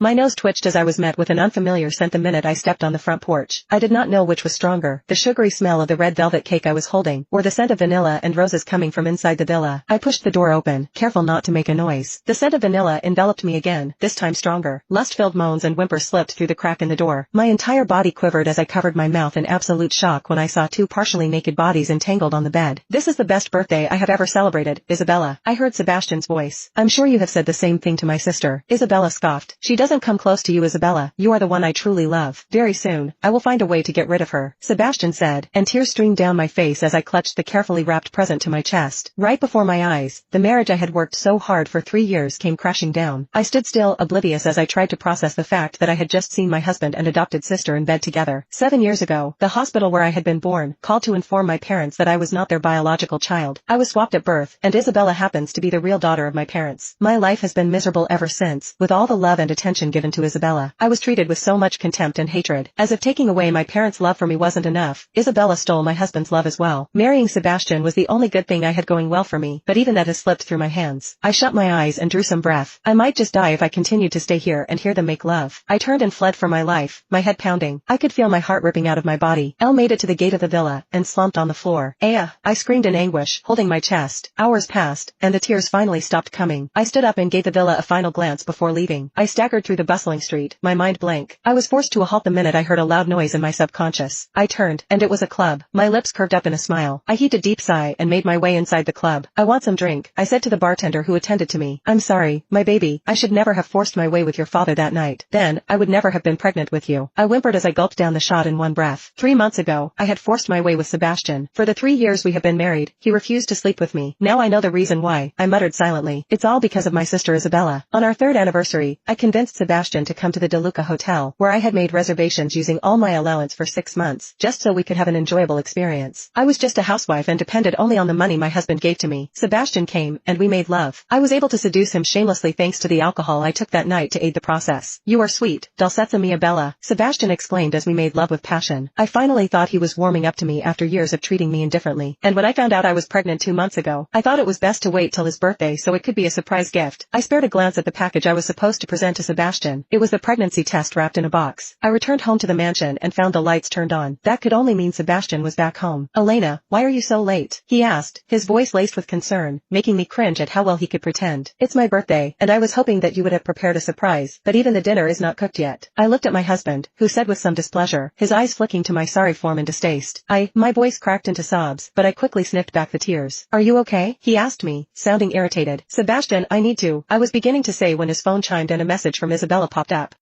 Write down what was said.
My nose twitched as I was met with an unfamiliar scent the minute I stepped on the front porch. I did not know which was stronger, the sugary smell of the red velvet cake I was holding, or the scent of vanilla and roses coming from inside the villa. I pushed the door open, careful not to make a noise. The scent of vanilla enveloped me again, this time stronger. Lust-filled moans and whimpers slipped through the crack in the door. My entire body quivered as I covered my mouth in absolute shock when I saw two partially naked bodies entangled on the bed. "This is the best birthday I have ever celebrated, Isabella," I heard Sebastian's voice. "I'm sure you have said the same thing to my sister." Isabella scoffed. "She doesn't come close to you, Isabella. You are the one I truly love. Very soon, I will find a way to get rid of her," Sebastian said, and tears streamed down my face as I clutched the carefully wrapped present to my chest. Right before my eyes, the marriage I had worked so hard for 3 years came crashing down. I stood still, oblivious as I tried to process the fact that I had just seen my husband and adopted sister in bed together. 7 years ago, the hospital where I had been born called to inform my parents that I was not their biological child. I was swapped at birth, and Isabella happens to be the real daughter of my parents. My life has been miserable ever since, with all the love and attention given to Isabella. I was treated with so much contempt and hatred. As if taking away my parents' love for me wasn't enough, Isabella stole my husband's love as well. Marrying Sebastian was the only good thing I had going well for me, but even that has slipped through my hands. I shut my eyes and drew some breath. I might just die if I continued to stay here and hear them make love. I turned and fled for my life, my head pounding. I could feel my heart ripping out of my body. Elle made it to the gate of the villa, and slumped on the floor. "Aya!" I screamed in anguish, holding my chest. Hours passed, and the tears finally stopped coming. I stood up and gave the villa a final glance before leaving. I staggered through the bustling street, my mind blank. I was forced to a halt the minute I heard a loud noise in my subconscious. I turned, and it was a club. My lips curved up in a smile. I heaved a deep sigh and made my way inside the club. "I want some drink," I said to the bartender who attended to me. "I'm sorry, my baby. I should never have forced my way with your father that night. Then, I would never have been pregnant with you," I whimpered as I gulped down the shot in one breath. 3 months ago, I had forced my way with Sebastian. For the 3 years we have been married, he refused to sleep with me. Now I know the reason why, I muttered silently. "It's all because of my sister Isabella." On our 3rd anniversary, I convinced Sebastian to come to the De Luca Hotel, where I had made reservations using all my allowance for 6 months, just so we could have an enjoyable experience. I was just a housewife and depended only on the money my husband gave to me. Sebastian came, and we made love. I was able to seduce him shamelessly thanks to the alcohol I took that night to aid the process. "You are sweet, dolcezza mia bella," Sebastian exclaimed as we made love with passion. I finally thought he was warming up to me after years of treating me indifferently. And when I found out I was pregnant 2 months ago, I thought it was best to wait till his birthday so it could be a surprise gift. I spared a glance at the package I was supposed to present to Sebastian. It was the pregnancy test wrapped in a box. I returned home to the mansion and found the lights turned on. That could only mean Sebastian was back home. "Elena, why are you so late?" he asked, his voice laced with concern, making me cringe at how well he could pretend. "It's my birthday, and I was hoping that you would have prepared a surprise, but even the dinner is not cooked yet." I looked at my husband, who said with some displeasure, his eyes flicking to my sorry form in distaste. My voice cracked into sobs, but I quickly sniffed back the tears. "Are you okay?" he asked me, sounding irritated. "Sebastian, I need to," I was beginning to say when his phone chimed and a message from Isabella popped up.